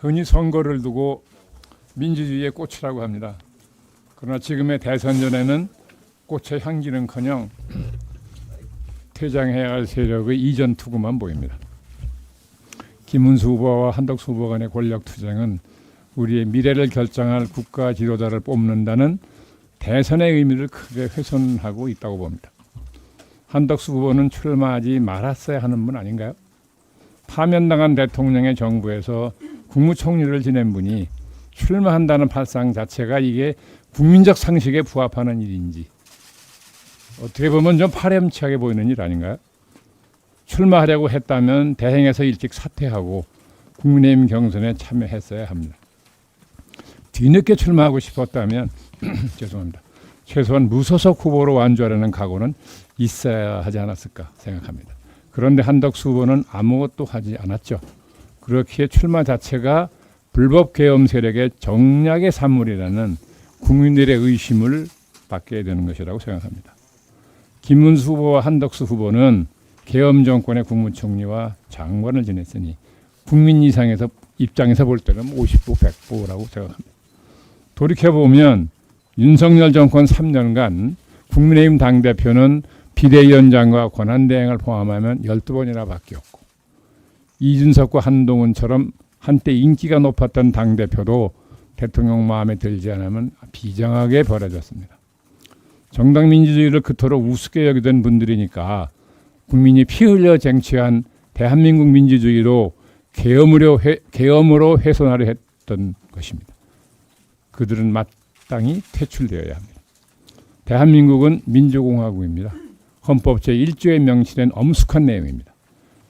흔히 선거를 두고 민주주의의 꽃이라고 합니다. 그러나 지금의 대선 전에는 꽃의 향기는커녕 퇴장해야 할 세력의 이전 투구만 보입니다. 김문수 후보와 한덕수 후보 간의 권력 투쟁은 우리의 미래를 결정할 국가 지도자를 뽑는다는 대선의 의미를 크게 훼손하고 있다고 봅니다. 한덕수 후보는 출마하지 말았어야 하는 분 아닌가요? 파면당한 대통령의 정부에서 국무총리를 지낸 분이 출마한다는 발상 자체가 이게 국민적 상식에 부합하는 일인지 어떻게 보면 좀 파렴치하게 보이는 일 아닌가요? 출마하려고 했다면 대행에서 일찍 사퇴하고 국민의힘 경선에 참여했어야 합니다. 뒤늦게 출마하고 싶었다면 죄송합니다. 최소한 무소속 후보로 완주하려는 각오는 있어야 하지 않았을까 생각합니다. 그런데 한덕수 후보는 아무것도 하지 않았죠. 그렇기에 출마 자체가 불법 계엄 세력의 정략의 산물이라는 국민들의 의심을 받게 되는 것이라고 생각합니다. 김문수 후보와 한덕수 후보는 계엄 정권의 국무총리와 장관을 지냈으니 국민 입장에서 볼 때는 50보 100보라고 생각합니다. 돌이켜보면 윤석열 정권 3년간 국민의힘 당대표는 비대위원장과 권한대행을 포함하면 12번이나 바뀌었고 이준석과 한동훈처럼 한때 인기가 높았던 당대표도 대통령 마음에 들지 않으면 비장하게 버려졌습니다. 정당 민주주의를 그토록 우습게 여기던 분들이니까 국민이 피 흘려 쟁취한 대한민국 민주주의로 계엄으로 훼손하려 했던 것입니다. 그들은 마땅히 퇴출되어야 합니다. 대한민국은 민주공화국입니다. 헌법 제1조에 명시된 엄숙한 내용입니다.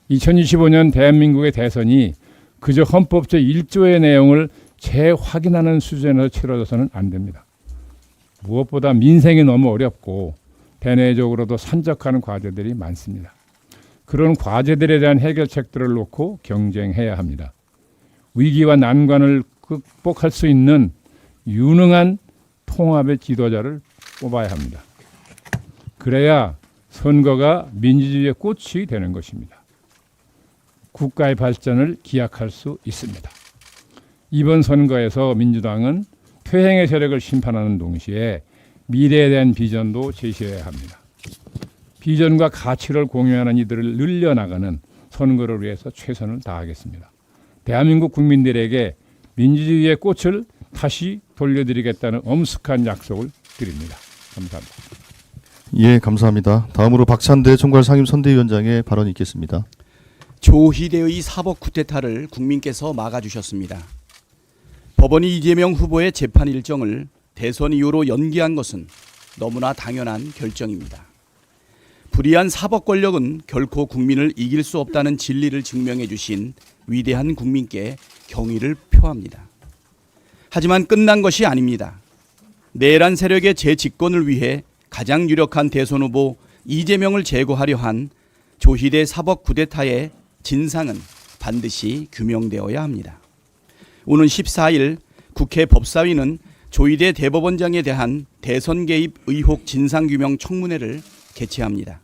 2025년 대한민국의 대선이 그저 헌법 제1조의 내용을 재확인하는 수준에서 치러져서는 안 됩니다. 무엇보다 민생이 너무 어렵고 대내적으로도 산적하는 과제들이 많습니다. 그런 과제들에 대한 해결책들을 놓고 경쟁해야 합니다. 위기와 난관을 극복할 수 있는 유능한 통합의 지도자를 뽑아야 합니다. 그래야 선거가 민주주의의 꽃이 되는 것입니다. 국가의 발전을 기약할 수 있습니다. 이번 선거에서 민주당은 퇴행의 세력을 심판하는 동시에 미래에 대한 비전도 제시해야 합니다. 비전과 가치를 공유하는 이들을 늘려나가는 선거를 위해서 최선을 다하겠습니다. 대한민국 국민들에게 민주주의의 꽃을 다시 돌려드리겠다는 엄숙한 약속을 드립니다. 감사합니다. 예, 감사합니다. 다음으로 박찬대 총괄 상임선대위원장의 발언이 있겠습니다. 조희대의 사법 쿠데타를 국민께서 막아주셨습니다. 법원이 이재명 후보의 재판 일정을 대선 이후로 연기한 것은 너무나 당연한 결정입니다. 불의한 사법 권력은 결코 국민을 이길 수 없다는 진리를 증명해 주신 위대한 국민께 경의를 표합니다. 하지만 끝난 것이 아닙니다. 내란 세력의 재집권을 위해 가장 유력한 대선 후보 이재명을 제거하려 한 조희대 사법 쿠데타의 진상은 반드시 규명되어야 합니다. 오는 14일 국회 법사위는 조희대 대법원장에 대한 대선 개입 의혹 진상규명 청문회를 개최합니다.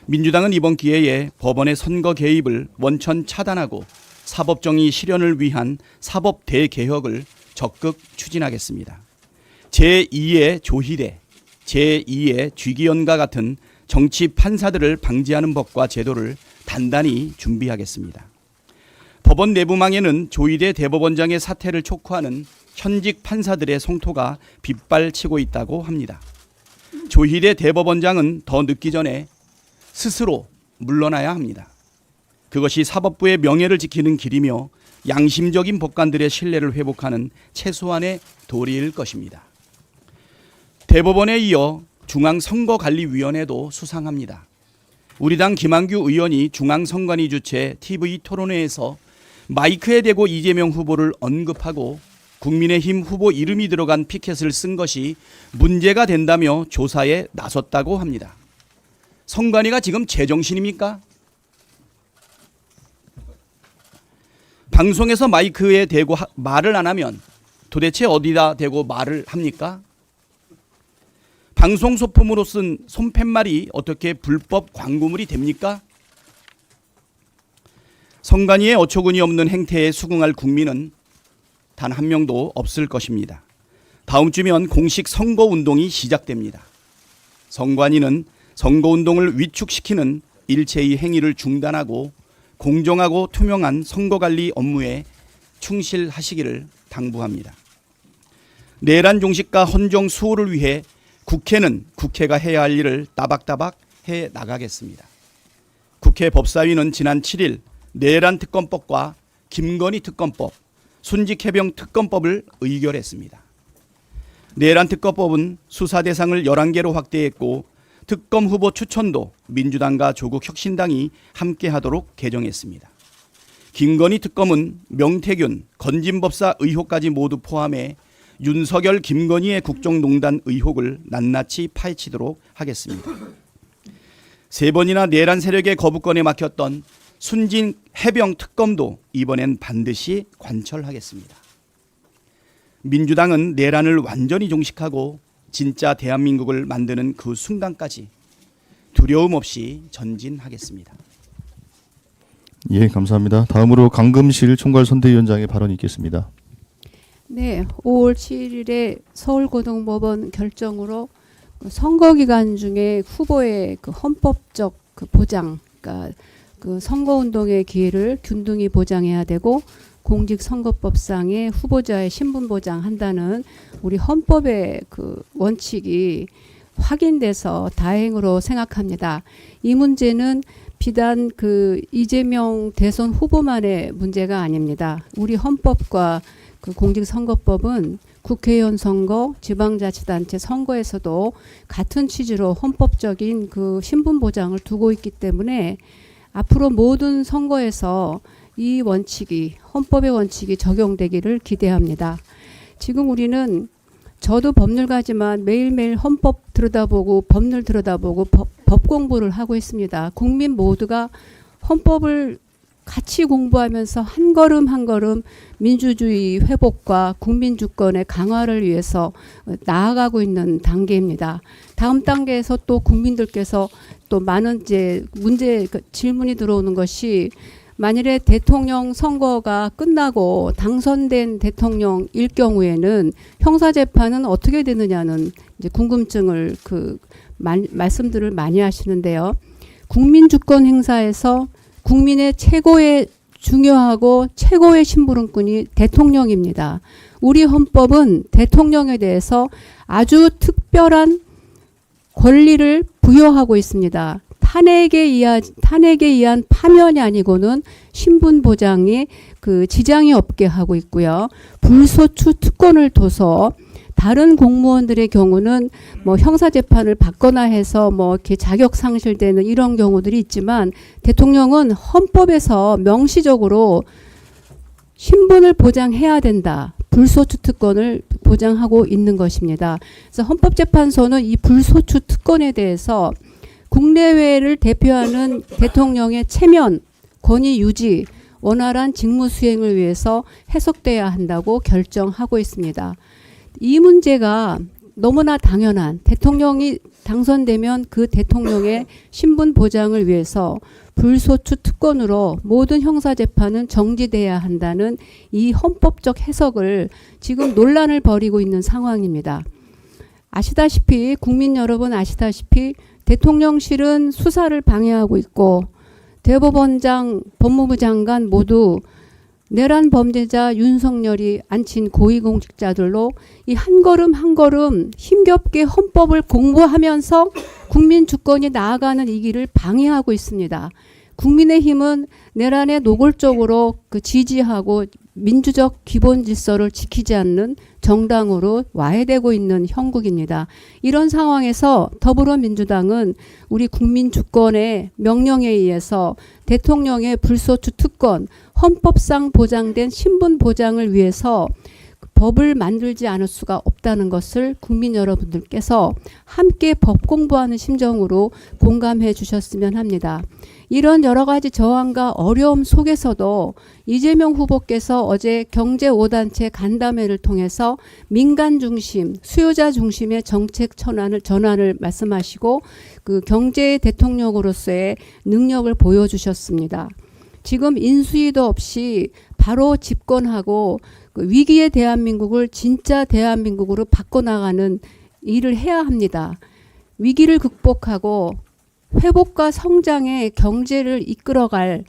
민주당은 이번 기회에 법원의 선거 개입을 원천 차단하고 사법정의 실현을 위한 사법 대개혁을 적극 추진하겠습니다. 제2의 조희대, 제2의 쥐기현과 같은 정치 판사들을 방지하는 법과 제도를 단단히 준비하겠습니다. 법원 내부망에는 조희대 대법원장의 사퇴를 촉구하는 현직 판사들의 성토가 빗발치고 있다고 합니다. 조희대 대법원장은 더 늦기 전에 스스로 물러나야 합니다. 그것이 사법부의 명예를 지키는 길이며 양심적인 법관들의 신뢰를 회복하는 최소한의 도리일 것입니다. 대법원에 이어 중앙선거관리위원회도 수상합니다. 우리 당 김한규 의원이 중앙선관위 주최 TV 토론회에서 마이크에 대고 이재명 후보를 언급하고 국민의힘 후보 이름이 들어간 피켓을 쓴 것이 문제가 된다며 조사에 나섰다고 합니다. 선관위가 지금 제정신입니까? 방송에서 마이크에 대고 말을 안 하면 도대체 어디다 대고 말을 합니까? 방송 소품으로 쓴 손팻말이 어떻게 불법 광고물이 됩니까? 선관위의 어처구니 없는 행태에 수긍할 국민은 단 한 명도 없을 것입니다. 다음 주면 공식 선거운동이 시작됩니다. 선관위는 선거운동을 위축시키는 일체의 행위를 중단하고 공정하고 투명한 선거관리 업무에 충실하시기를 당부합니다. 내란 종식과 헌정 수호를 위해 국회는 국회가 해야 할 일을 따박따박 해 나가겠습니다. 국회 법사위는 지난 7일 내란 특검법과 김건희 특검법, 순직해병 특검법을 의결했습니다. 내란 특검법은 수사 대상을 11개로 확대했고 특검 후보 추천도 민주당과 조국혁신당이 함께하도록 개정했습니다. 김건희 특검은 명태균, 건진법사 의혹까지 모두 포함해 윤석열, 김건희의 국정농단 의혹을 낱낱이 파헤치도록 하겠습니다. 3번이나 내란 세력의 거부권에 막혔던 순진 해병 특검도 이번엔 반드시 관철하겠습니다. 민주당은 내란을 완전히 종식하고 진짜 대한민국을 만드는 그 순간까지 두려움 없이 전진하겠습니다. 예, 감사합니다. 다음으로 강금실 총괄 선대위원장의 발언이 있겠습니다. 네, 5월 7일에 서울고등법원 결정으로 선거 기간 중에 후보의 그 헌법적 그 보장, 그러니까 그 선거운동의 기회를 균등히 보장해야 되고 공직선거법상의 후보자의 신분 보장한다는 우리 헌법의 그 원칙이 확인돼서 다행으로 생각합니다. 이 문제는 비단 그 이재명 대선 후보만의 문제가 아닙니다. 우리 헌법과 그 공직선거법은 국회의원 선거, 지방자치단체 선거에서도 같은 취지로 헌법적인 그 신분 보장을 두고 있기 때문에 앞으로 모든 선거에서 이 원칙이, 헌법의 원칙이 적용되기를 기대합니다. 지금 우리는 저도 법률가지만 매일매일 헌법 들여다보고 법률 들여다보고 법 공부를 하고 있습니다. 국민 모두가 헌법을 같이 공부하면서 한 걸음 한 걸음 민주주의 회복과 국민 주권의 강화를 위해서 나아가고 있는 단계입니다. 다음 단계에서 또 국민들께서 또 많은 이제 질문이 들어오는 것이 만일에 대통령 선거가 끝나고 당선된 대통령일 경우에는 형사재판은 어떻게 되느냐는 이제 궁금증을 말씀들을 많이 하시는데요. 국민주권 행사에서 국민의 최고의 중요하고 최고의 심부름꾼이 대통령입니다. 우리 헌법은 대통령에 대해서 아주 특별한 권리를 부여하고 있습니다. 탄핵에 의한 파면이 아니고는 신분 보장에 그 지장이 없게 하고 있고요. 불소추 특권을 둬서 다른 공무원들의 경우는 뭐 형사재판을 받거나 해서 뭐 이렇게 자격 상실되는 이런 경우들이 있지만 대통령은 헌법에서 명시적으로 신분을 보장해야 된다. 불소추 특권을 보장하고 있는 것입니다. 그래서 헌법재판소는 이 불소추 특권에 대해서 국내외를 대표하는 대통령의 체면, 권위 유지, 원활한 직무 수행을 위해서 해석돼야 한다고 결정하고 있습니다. 이 문제가 너무나 당연한 대통령이 당선되면 그 대통령의 신분 보장을 위해서 불소추 특권으로 모든 형사재판은 정지돼야 한다는 이 헌법적 해석을 지금 논란을 벌이고 있는 상황입니다. 아시다시피 국민 여러분 아시다시피 대통령실은 수사를 방해하고 있고 대법원장, 법무부 장관 모두 내란 범죄자 윤석열이 앉힌 고위공직자들로 이 한 걸음 한 걸음 힘겹게 헌법을 공부하면서 국민 주권이 나아가는 이 길을 방해하고 있습니다. 국민의힘은 내란에 노골적으로 지지하고 민주적 기본 질서를 지키지 않는 정당으로 와해되고 있는 형국입니다. 이런 상황에서 더불어민주당은 우리 국민 주권의 명령에 의해서 대통령의 불소추 특권, 헌법상 보장된 신분 보장을 위해서 법을 만들지 않을 수가 없다는 것을 국민 여러분들께서 함께 법 공부하는 심정으로 공감해 주셨으면 합니다. 이런 여러 가지 저항과 어려움 속에서도 이재명 후보께서 어제 경제 5단체 간담회를 통해서 민간 중심, 수요자 중심의 정책 전환을 말씀하시고 그 경제의 대통령으로서의 능력을 보여주셨습니다. 지금 인수위도 없이 바로 집권하고 그 위기의 대한민국을 진짜 대한민국으로 바꿔나가는 일을 해야 합니다. 위기를 극복하고 회복과 성장의 경제를 이끌어갈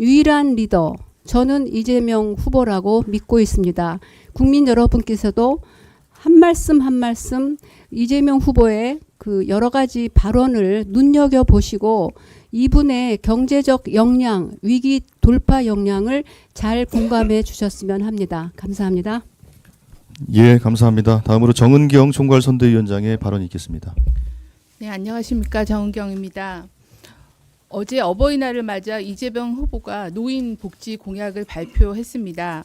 유일한 리더, 저는 이재명 후보라고 믿고 있습니다. 국민 여러분께서도 한 말씀 한 말씀 이재명 후보의 그 여러 가지 발언을 눈여겨보시고 이분의 경제적 역량, 위기 돌파 역량을 잘 공감해 주셨으면 합니다. 감사합니다. 예, 감사합니다. 다음으로 정은경 총괄선대위원장의 발언이 있겠습니다. 네, 안녕하십니까. 정은경입니다. 어제 어버이날을 맞아 이재명 후보가 노인 복지 공약을 발표했습니다.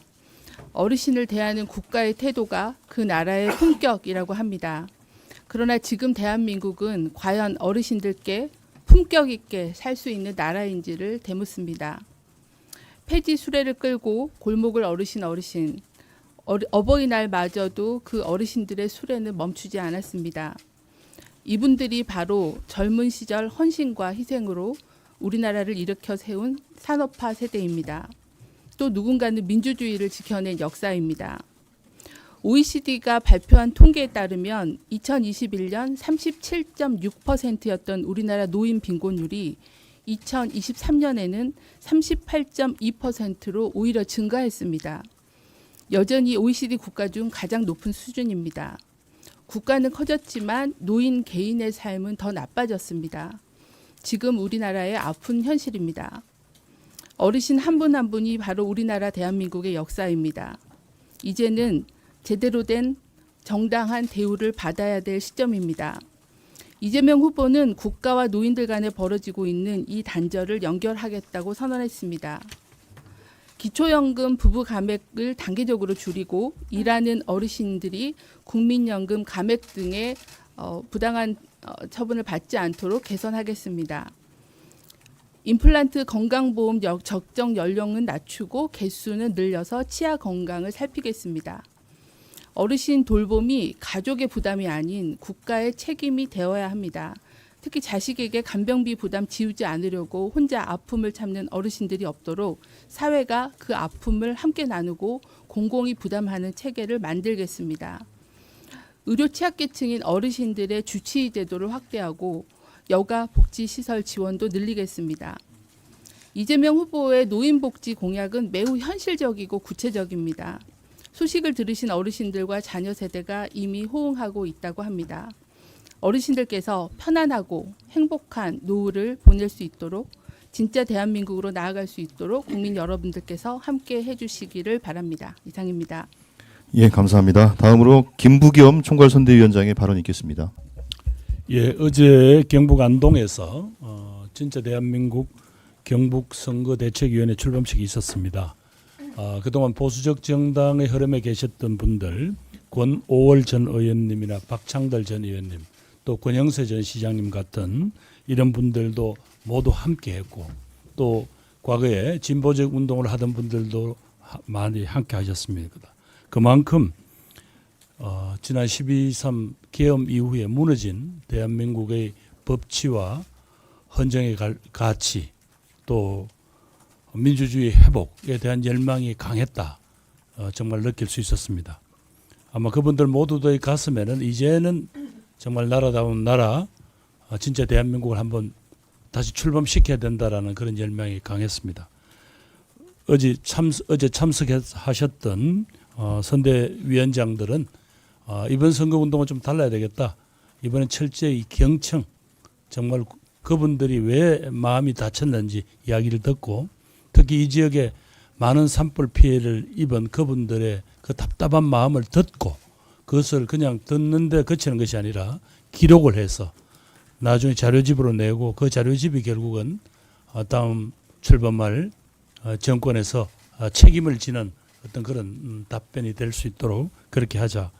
어르신을 대하는 국가의 태도가 그 나라의 품격이라고 합니다. 그러나 지금 대한민국은 과연 어르신들께 품격 있게 살 수 있는 나라인지를 되묻습니다. 폐지 수레를 끌고 골목을 어르신 어버이날마저도 그 어르신들의 수레는 멈추지 않았습니다. 이분들이 바로 젊은 시절 헌신과 희생으로 우리나라를 일으켜 세운 산업화 세대입니다. 또 누군가는 민주주의를 지켜낸 역사입니다. OECD가 발표한 통계에 따르면 2021년 37.6%였던 우리나라 노인 빈곤율이 2023년에는 38.2%로 오히려 증가했습니다. 여전히 OECD 국가 중 가장 높은 수준입니다. 국가는 커졌지만 노인 개인의 삶은 더 나빠졌습니다. 지금 우리나라의 아픈 현실입니다. 어르신 한 분 한 분이 바로 우리나라 대한민국의 역사입니다. 이제는 제대로 된 정당한 대우를 받아야 될 시점입니다. 이재명 후보는 국가와 노인들 간에 벌어지고 있는 이 단절을 연결하겠다고 선언했습니다. 기초연금 부부 감액을 단계적으로 줄이고 일하는 어르신들이 국민연금 감액 등의 부당한 처분을 받지 않도록 개선하겠습니다. 임플란트 건강보험 적정 연령은 낮추고 개수는 늘려서 치아 건강을 살피겠습니다. 어르신 돌봄이 가족의 부담이 아닌 국가의 책임이 되어야 합니다. 특히 자식에게 간병비 부담 지우지 않으려고 혼자 아픔을 참는 어르신들이 없도록 사회가 그 아픔을 함께 나누고 공공이 부담하는 체계를 만들겠습니다. 의료 취약계층인 어르신들의 주치의 제도를 확대하고 여가 복지시설 지원도 늘리겠습니다. 이재명 후보의 노인복지 공약은 매우 현실적이고 구체적입니다. 소식을 들으신 어르신들과 자녀 세대가 이미 호응하고 있다고 합니다. 어르신들께서 편안하고 행복한 노후를 보낼 수 있도록 진짜 대한민국으로 나아갈 수 있도록 국민 여러분들께서 함께 해주시기를 바랍니다. 이상입니다. 예, 감사합니다. 다음으로 김부겸 총괄선대위원장의 발언이 있겠습니다. 예, 어제 경북 안동에서 진짜 대한민국 경북선거대책위원회 출범식이 있었습니다. 그동안 보수적 정당의 흐름에 계셨던 분들, 권오월 전 의원님이나 박창달 전 의원님, 또 권영세 전 시장님 같은 이런 분들도 모두 함께했고, 또 과거에 진보적 운동을 하던 분들도 많이 함께 하셨습니다. 그만큼 지난 12.3 계엄 이후에 무너진 대한민국의 법치와 헌정의 가치, 또 민주주의 회복에 대한 열망이 강했다. 정말 느낄 수 있었습니다. 아마 그분들 모두의 가슴에는 이제는 정말 나라다운 나라, 진짜 대한민국을 한번 다시 출범시켜야 된다라는 그런 열망이 강했습니다. 어제 참석하셨던 선대위원장들은 이번 선거운동은 좀 달라야 되겠다. 이번엔 철저히 경청, 정말 그분들이 왜 마음이 다쳤는지 이야기를 듣고, 특히 이 지역에 많은 산불 피해를 입은 그분들의 그 답답한 마음을 듣고 그것을 그냥 듣는데 그치는 것이 아니라 기록을 해서 나중에 자료집으로 내고 그 자료집이 결국은 다음 출범할 정권에서 책임을 지는 어떤 그런 답변이 될 수 있도록 그렇게 하자.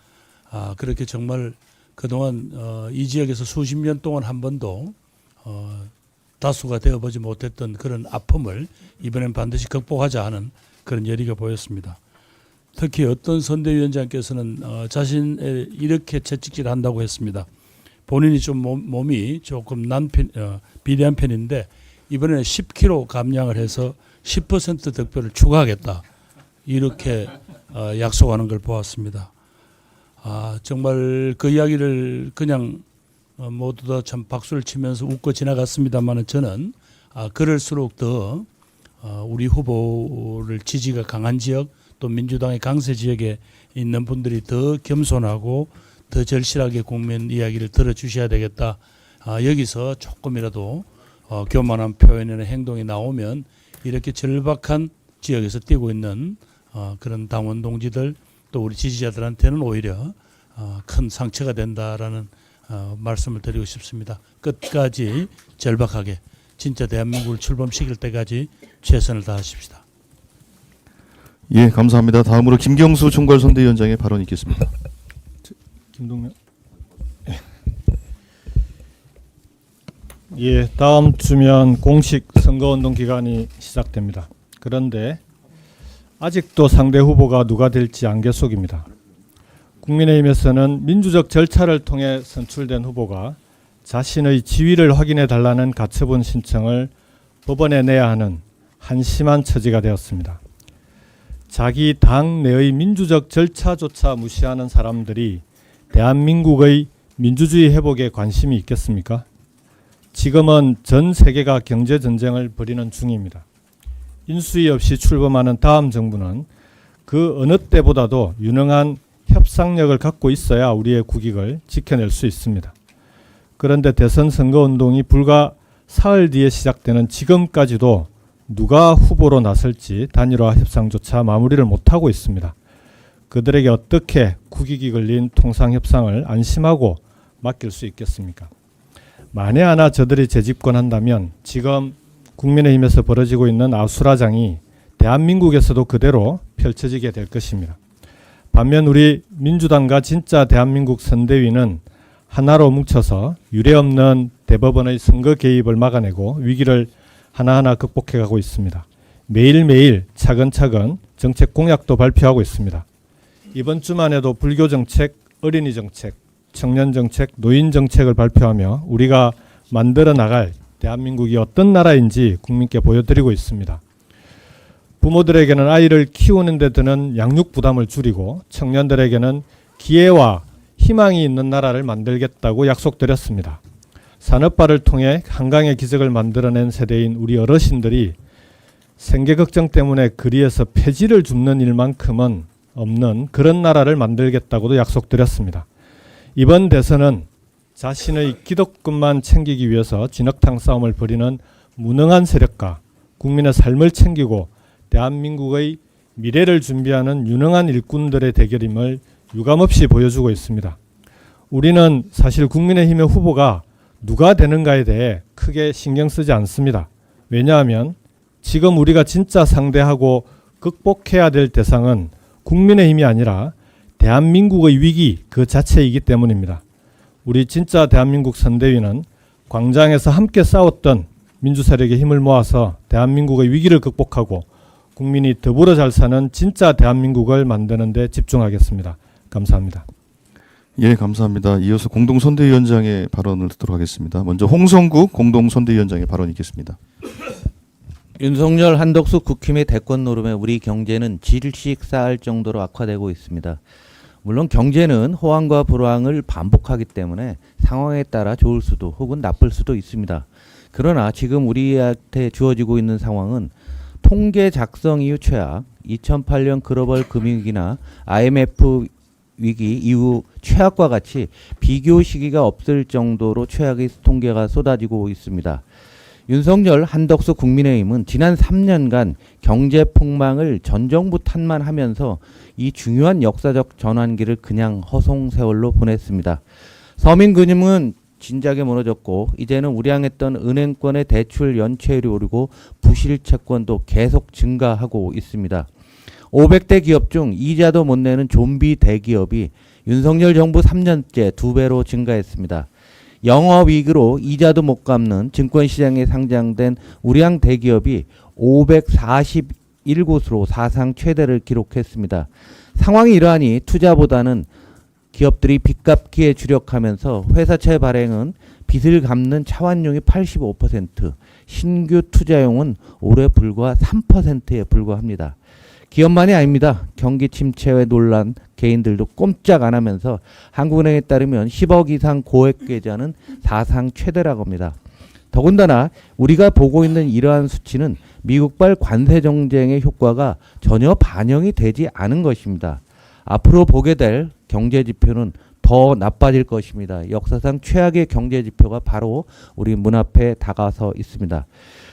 그렇게 정말 그동안 이 지역에서 수십 년 동안 한 번도 다수가 되어보지 못했던 그런 아픔을 이번엔 반드시 극복하자 하는 그런 열의가 보였습니다. 특히 어떤 선대위원장께서는 자신을 이렇게 채찍질 한다고 했습니다. 본인이 좀 몸이 조금 비대한 편인데 이번에는 10kg 감량을 해서 10% 득표를 추가하겠다. 이렇게 약속하는 걸 보았습니다. 정말 그 이야기를 그냥 모두 다 참 박수를 치면서 웃고 지나갔습니다만 저는 그럴수록 더 우리 후보를 지지가 강한 지역 또 민주당의 강세 지역에 있는 분들이 더 겸손하고 더 절실하게 국민 이야기를 들어주셔야 되겠다. 여기서 조금이라도 교만한 표현이나 행동이 나오면 이렇게 절박한 지역에서 뛰고 있는 그런 당원 동지들 또 우리 지지자들한테는 오히려 큰 상처가 된다라는 말씀을 드리고 싶습니다. 끝까지 절박하게 진짜 대한민국을 출범시킬 때까지 최선을 다하십시다. 예, 감사합니다. 다음으로 김경수 총괄선대위원장의 발언이 있겠습니다. 김동명. 예, 다음 주면 공식 선거운동 기간이 시작됩니다. 그런데 아직도 상대 후보가 누가 될지 안개 속입니다. 국민의힘에서는 민주적 절차를 통해 선출된 후보가 자신의 지위를 확인해 달라는 가처분 신청을 법원에 내야 하는 한심한 처지가 되었습니다. 자기 당 내의 민주적 절차조차 무시하는 사람들이 대한민국의 민주주의 회복에 관심이 있겠습니까? 지금은 전 세계가 경제 전쟁을 벌이는 중입니다. 인수위 없이 출범하는 다음 정부는 그 어느 때보다도 유능한 협상력을 갖고 있어야 우리의 국익을 지켜낼 수 있습니다. 그런데 대선 선거운동이 불과 사흘 뒤에 시작되는 지금까지도 누가 후보로 나설지 단일화 협상조차 마무리를 못하고 있습니다. 그들에게 어떻게 국익이 걸린 통상협상을 안심하고 맡길 수 있겠습니까? 만에 하나 저들이 재집권한다면 지금 국민의힘에서 벌어지고 있는 아수라장이 대한민국에서도 그대로 펼쳐지게 될 것입니다. 반면 우리 민주당과 진짜 대한민국 선대위는 하나로 뭉쳐서 유례없는 대법원의 선거 개입을 막아내고 위기를 하나하나 극복해가고 있습니다. 매일매일 차근차근 정책 공약도 발표하고 있습니다. 이번 주만 해도 불교 정책, 어린이 정책, 청년 정책, 노인 정책을 발표하며 우리가 만들어 나갈 대한민국이 어떤 나라인지 국민께 보여드리고 있습니다. 부모들에게는 아이를 키우는 데 드는 양육 부담을 줄이고 청년들에게는 기회와 희망이 있는 나라를 만들겠다고 약속드렸습니다. 산업화를 통해 한강의 기적을 만들어낸 세대인 우리 어르신들이 생계 걱정 때문에 거리에서 폐지를 줍는 일만큼은 없는 그런 나라를 만들겠다고도 약속드렸습니다. 이번 대선은 자신의 기득권만 챙기기 위해서 진흙탕 싸움을 벌이는 무능한 세력과 국민의 삶을 챙기고 대한민국의 미래를 준비하는 유능한 일꾼들의 대결임을 유감없이 보여주고 있습니다. 우리는 사실 국민의힘의 후보가 누가 되는가에 대해 크게 신경 쓰지 않습니다. 왜냐하면 지금 우리가 진짜 상대하고 극복해야 될 대상은 국민의힘이 아니라 대한민국의 위기 그 자체이기 때문입니다. 우리 진짜 대한민국 선대위는 광장에서 함께 싸웠던 민주세력의 힘을 모아서 대한민국의 위기를 극복하고 국민이 더불어 잘 사는 진짜 대한민국을 만드는 데 집중하겠습니다. 감사합니다. 예, 감사합니다. 이어서 공동선대위원장의 발언을 듣도록 하겠습니다. 먼저 홍성국 공동선대위원장의 발언이 있겠습니다. 윤석열, 한덕수 국힘의 대권 노름에 우리 경제는 질식 쌓을 정도로 악화되고 있습니다. 물론 경제는 호황과 불황을 반복하기 때문에 상황에 따라 좋을 수도 혹은 나쁠 수도 있습니다. 그러나 지금 우리한테 주어지고 있는 상황은 통계 작성 이후 최악, 2008년 글로벌 금융위기나 IMF 위기 이후 최악과 같이 비교 시기가 없을 정도로 최악의 통계가 쏟아지고 있습니다. 윤석열, 한덕수 국민의힘은 지난 3년간 경제 폭망을 전 정부 탓만 하면서 이 중요한 역사적 전환기를 그냥 허송세월로 보냈습니다. 서민금융은 진작에 무너졌고 이제는 우량했던 은행권의 대출 연체율이 오르고 부실 채권도 계속 증가하고 있습니다. 500대 기업 중 이자도 못 내는 좀비 대기업이 윤석열 정부 3년째 2배로 증가했습니다. 영업이익으로 이자도 못 갚는 증권시장에 상장된 우량 대기업이 541곳으로 사상 최대를 기록했습니다. 상황이 이러하니 투자보다는 기업들이 빚 갚기에 주력하면서 회사채 발행은 빚을 갚는 차환용이 85%, 신규 투자용은 올해 불과 3%에 불과합니다. 기업만이 아닙니다. 경기 침체의 논란 개인들도 꼼짝 안 하면서 한국은행에 따르면 10억 이상 고액 계좌는 사상 최대라고 합니다. 더군다나 우리가 보고 있는 이러한 수치는 미국발 관세 정쟁의 효과가 전혀 반영이 되지 않은 것입니다. 앞으로 보게 될 경제 지표는 더 나빠질 것입니다. 역사상 최악의 경제 지표가 바로 우리 문 앞에 다가서 있습니다.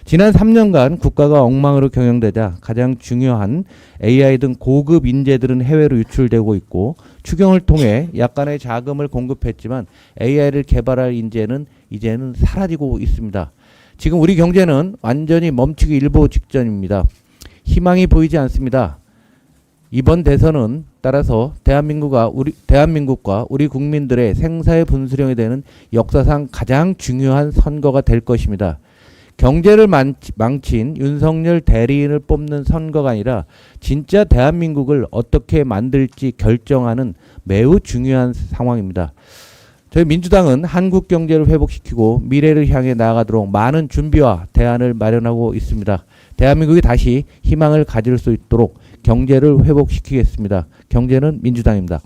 지난 3년간 국가가 엉망으로 경영되자 가장 중요한 AI 등 고급 인재들은 해외로 유출되고 있고 추경을 통해 약간의 자금을 공급했지만 AI를 개발할 인재는 이제는 사라지고 있습니다. 지금 우리 경제는 완전히 멈추기 일보 직전입니다. 희망이 보이지 않습니다. 이번 대선은 따라서 대한민국과 우리 국민들의 생사의 분수령이 되는 역사상 가장 중요한 선거가 될 것입니다. 경제를 망친 윤석열 대리인을 뽑는 선거가 아니라 진짜 대한민국을 어떻게 만들지 결정하는 매우 중요한 상황입니다. 저희 민주당은 한국 경제를 회복시키고 미래를 향해 나아가도록 많은 준비와 대안을 마련하고 있습니다. 대한민국이 다시 희망을 가질 수 있도록 경제를 회복시키겠습니다. 경제는 민주당입니다.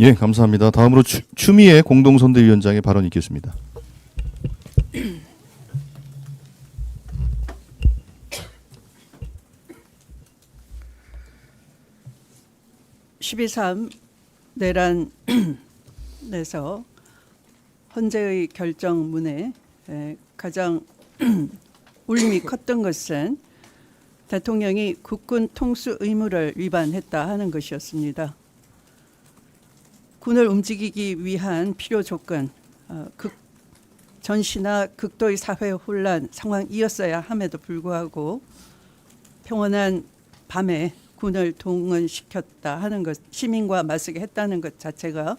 예, 감사합니다. 다음으로 추미애 공동선대위원장의 발언이 있겠습니다. 12.3 내란에서 헌재의 결정문에 가장 울림이 컸던 것은 대통령이 국군 통수 의무를 위반했다 하는 것이었습니다. 군을 움직이기 위한 필요 조건, 전시나 극도의 사회 혼란 상황이었어야 함에도 불구하고 평온한 밤에 군을 동원시켰다 하는 것, 시민과 맞서게 했다는 것 자체가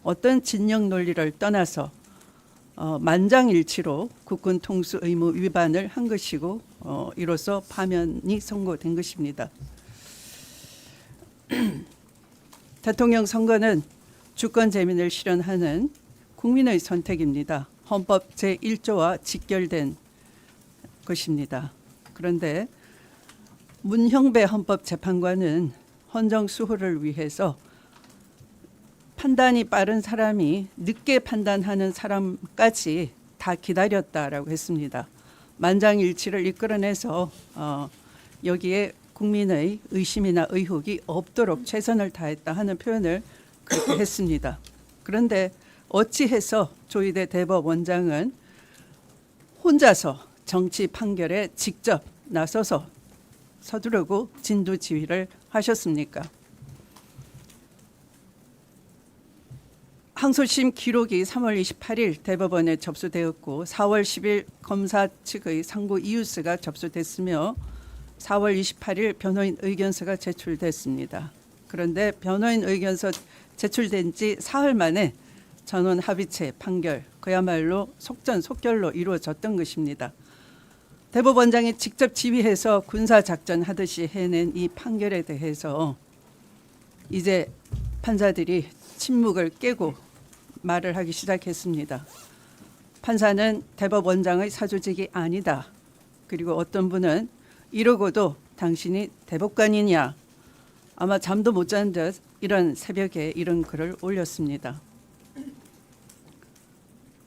어떤 진영 논리를 떠나서 만장일치로 국군 통수 의무 위반을 한 것이고 이로써 파면이 선고된 것입니다. 대통령 선거는 주권 재민을 실현하는 국민의 선택입니다. 헌법 제1조와 직결된 것입니다. 그런데 문형배 헌법재판관은 헌정 수호를 위해서 판단이 빠른 사람이 늦게 판단하는 사람까지 다 기다렸다라고 했습니다. 만장일치를 이끌어내서 여기에 국민의 의심이나 의혹이 없도록 최선을 다했다 하는 표현을 그렇게 했습니다. 그런데 어찌해서 조희대 대법원장은 혼자서 정치 판결에 직접 나서서 서두르고 진두지휘를 하셨습니까? 항소심 기록이 3월 28일 대법원에 접수되었고 4월 10일 검사 측의 상고 이유서가 접수됐으며 4월 28일 변호인 의견서가 제출됐습니다. 그런데 변호인 의견서 제출된 지 사흘 만에 전원 합의체 판결, 그야말로 속전속결로 이루어졌던 것입니다. 대법원장이 직접 지휘해서 군사작전 하듯이 해낸 이 판결에 대해서 이제 판사들이 침묵을 깨고 말을 하기 시작했습니다. 판사는 대법원장의 사조직이 아니다. 그리고 어떤 분은 이러고도 당신이 대법관이냐. 아마 잠도 못 잔 듯 이런 새벽에 이런 글을 올렸습니다.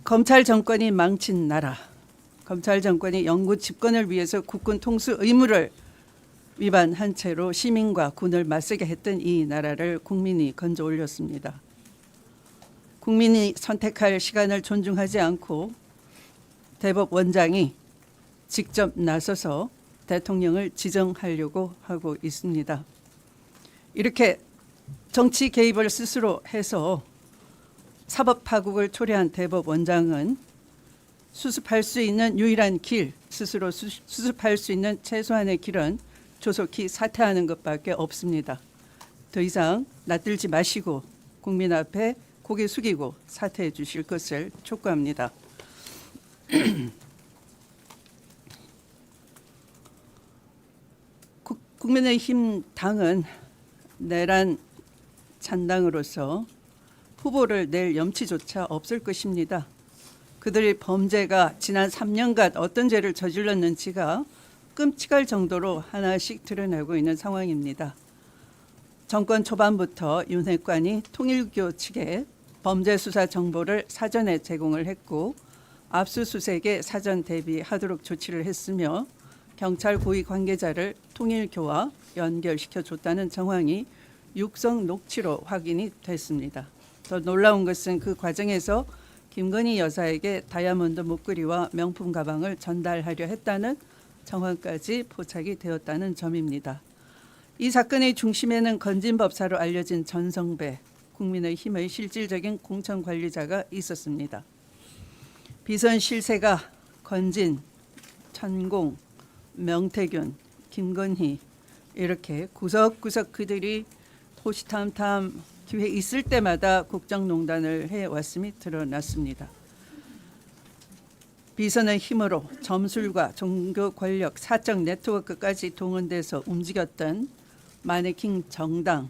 검찰 정권이 망친 나라. 검찰 정권이 영구 집권을 위해서 국군 통수 의무를 위반한 채로 시민과 군을 맞서게 했던 이 나라를 국민이 건져 올렸습니다. 국민이 선택할 시간을 존중하지 않고 대법원장이 직접 나서서 대통령을 지정하려고 하고 있습니다. 이렇게 정치 개입을 스스로 해서 사법 파국을 초래한 대법원장은 수습할 수 있는 유일한 길, 스스로 수습할 수 있는 최소한의 길은 조속히 사퇴하는 것밖에 없습니다. 더 이상 낯들지 마시고 국민 앞에 고개 숙이고 사퇴해 주실 것을 촉구합니다. 국민의힘 당은 내란 찬당으로서 후보를 낼 염치조차 없을 것입니다. 그들의 범죄가 지난 3년간 어떤 죄를 저질렀는지가 끔찍할 정도로 하나씩 드러나고 있는 상황입니다. 정권 초반부터 윤핵관이 통일교 측에 범죄 수사 정보를 사전에 제공을 했고 압수수색에 사전 대비하도록 조치를 했으며 경찰 고위 관계자를 통일교와 연결시켜 줬다는 정황이 육성 녹취로 확인이 됐습니다. 더 놀라운 것은 그 과정에서 김건희 여사에게 다이아몬드 목걸이와 명품 가방을 전달하려 했다는 정황까지 포착이 되었다는 점입니다. 이 사건의 중심에는 건진법사로 알려진 전성배, 국민의힘의 실질적인 공천 관리자가 있었습니다. 비선 실세가 건진, 천공, 명태균, 김건희 이렇게 구석구석 그들이 호시탐탐 기회 있을 때마다 국정농단을 해왔음이 드러났습니다. 비선의 힘으로 점술과 종교 권력, 사적 네트워크까지 동원돼서 움직였던 마네킹 정당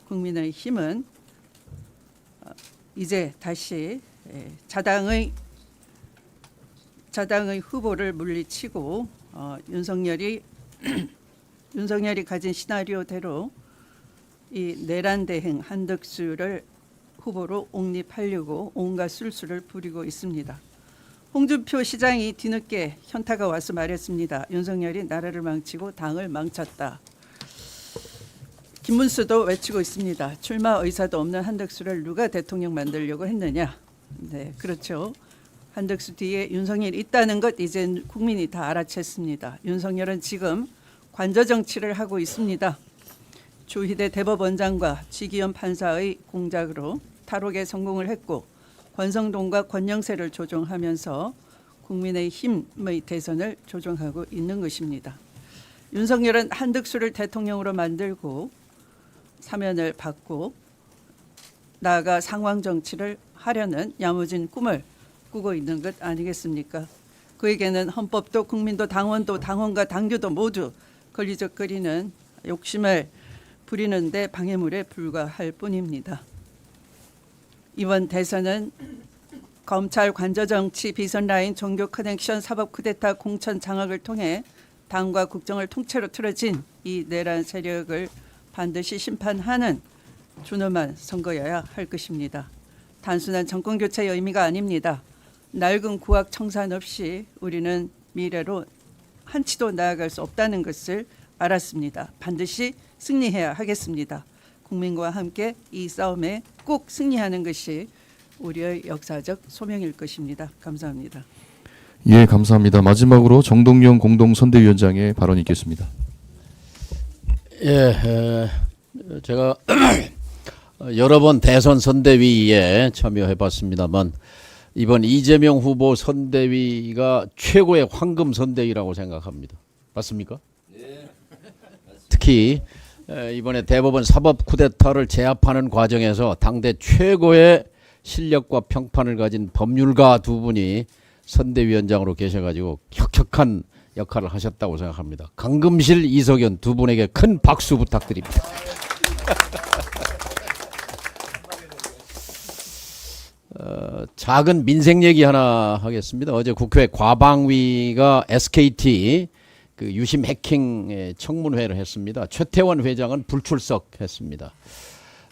국민의힘은 이제 다시 자당의 후보를 물리치고 윤석열이 가진 시나리오대로 이 내란대행 한덕수를 후보로 옹립하려고 온갖 술수를 부리고 있습니다. 홍준표 시장이 뒤늦게 현타가 와서 말했습니다. 윤석열이 나라를 망치고 당을 망쳤다. 김문수도 외치고 있습니다. 출마 의사도 없는 한덕수를 누가 대통령 만들려고 했느냐. 네, 그렇죠. 한덕수 뒤에 윤석열이 있다는 것 이제 국민이 다 알아챘습니다. 윤석열은 지금 관저 정치를 하고 있습니다. 주희대 대법원장과 지기현 판사의 공작으로 탈옥에 성공을 했고 권성동과 권영세를 조종하면서 국민의힘의 대선을 조종하고 있는 것입니다. 윤석열은 한덕수를 대통령으로 만들고 사면을 받고 나아가 상황 정치를 하려는 야무진 꿈을 꾸고 있는 것 아니겠습니까? 그에게는 헌법도 국민도 당원도 당원과 당규도 모두 걸리적거리는 욕심을 부리는데 방해물에 불과할 뿐입니다. 이번 대선은 검찰 관저정치, 비선라인, 종교 커넥션, 사법 쿠데타, 공천 장악을 통해 당과 국정을 통째로 틀어진 이 내란 세력을 반드시 심판하는 준엄한 선거여야 할 것입니다. 단순한 정권교체의 의미가 아닙니다. 낡은 구악 청산 없이 우리는 미래로 한치도 나아갈 수 없다는 것을 알았습니다. 반드시 승리해야 하겠습니다. 국민과 함께 이 싸움에 꼭 승리하는 것이 우리의 역사적 소명일 것입니다. 감사합니다. 예, 감사합니다. 마지막으로 정동영 공동선대위원장의 발언이 있겠습니다. 예, 제가 여러 번 대선 선대위에 참여해봤습니다만 이번 이재명 후보 선대위가 최고의 황금 선대위라고 생각합니다. 맞습니까? 네. 특히 이번에 대법원 사법 쿠데타를 제압하는 과정에서 당대 최고의 실력과 평판을 가진 법률가 두 분이 선대위원장으로 계셔가지고 혁혁한 역할을 하셨다고 생각합니다. 강금실, 이석연 두 분에게 큰 박수 부탁드립니다. 작은 민생 얘기 하나 하겠습니다. 어제 국회 과방위가 SKT 그 유심 해킹 청문회를 했습니다. 최태원 회장은 불출석했습니다.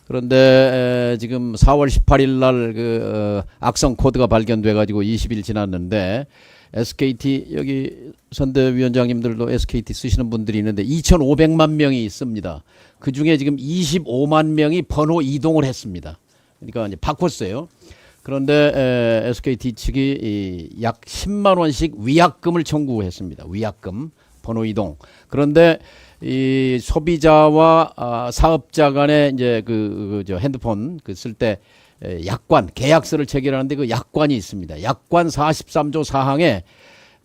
그런데 지금 4월 18일 날 그 악성 코드가 발견돼 가지고 20일 지났는데 SKT 여기 선대위원장님들도 SKT 쓰시는 분들이 있는데 2,500만 명이 있습니다. 그 중에 지금 25만 명이 번호 이동을 했습니다. 그러니까 이제 바꿨어요. 그런데 SKT 측이 약 10만 원씩 위약금을 청구했습니다. 위약금, 번호 이동. 그런데 이 소비자와 사업자 간에 이제 저 핸드폰 쓸 때 약관, 계약서를 체결하는데 그 약관이 있습니다. 약관 43조 사항에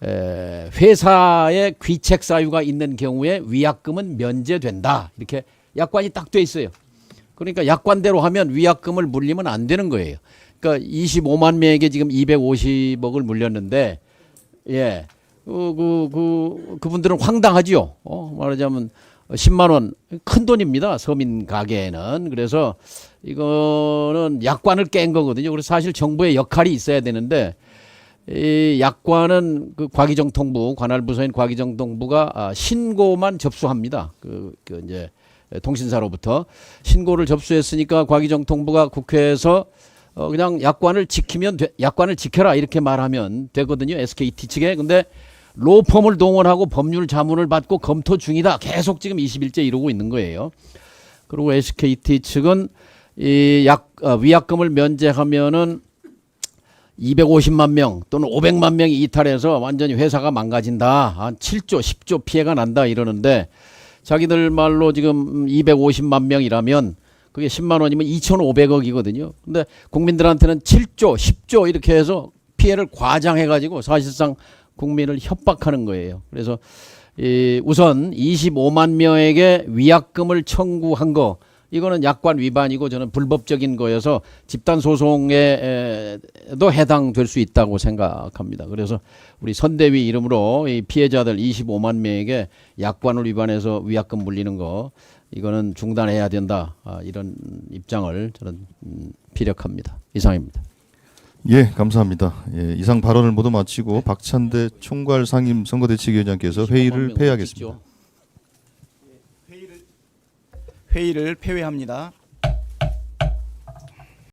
회사의 귀책 사유가 있는 경우에 위약금은 면제된다. 이렇게 약관이 딱 돼 있어요. 그러니까 약관대로 하면 위약금을 물리면 안 되는 거예요. 그러니까 25만 명에게 지금 250억을 물렸는데, 예, 그분들은 황당하지요. 말하자면 10만 원 큰 돈입니다. 서민 가게에는. 그래서 이거는 약관을 깬 거거든요. 그래서 사실 정부의 역할이 있어야 되는데 이 약관은 그 과기정통부 관할 부서인 과기정통부가 신고만 접수합니다. 그 이제 통신사로부터 신고를 접수했으니까 과기정통부가 국회에서 그냥 약관을 지키면 약관을 지켜라 이렇게 말하면 되거든요. SKT 측에. 근데 로펌을 동원하고 법률 자문을 받고 검토 중이다. 계속 지금 20일째 이러고 있는 거예요. 그리고 SKT 측은 이 위약금을 면제하면은 250만 명 또는 500만 명이 이탈해서 완전히 회사가 망가진다. 한 7조, 10조 피해가 난다 이러는데 자기들 말로 지금 250만 명이라면 그게 10만 원이면 2,500억이거든요. 근데 국민들한테는 7조, 10조 이렇게 해서 피해를 과장해가지고 사실상 국민을 협박하는 거예요. 그래서 우선 25만 명에게 위약금을 청구한 거 이거는 약관 위반이고 저는 불법적인 거여서 집단 소송에도 해당될 수 있다고 생각합니다. 그래서 우리 선대위 이름으로 이 피해자들 25만 명에게 약관을 위반해서 위약금 물리는 거 이거는 중단해야 된다. 이런 입장을 저는 피력합니다. 이상입니다. 예, 감사합니다. 예, 이상 발언을 모두 마치고 박찬대 총괄 상임 선거대책위원장께서 회의를 폐하겠습니다. 회의를 폐회합니다.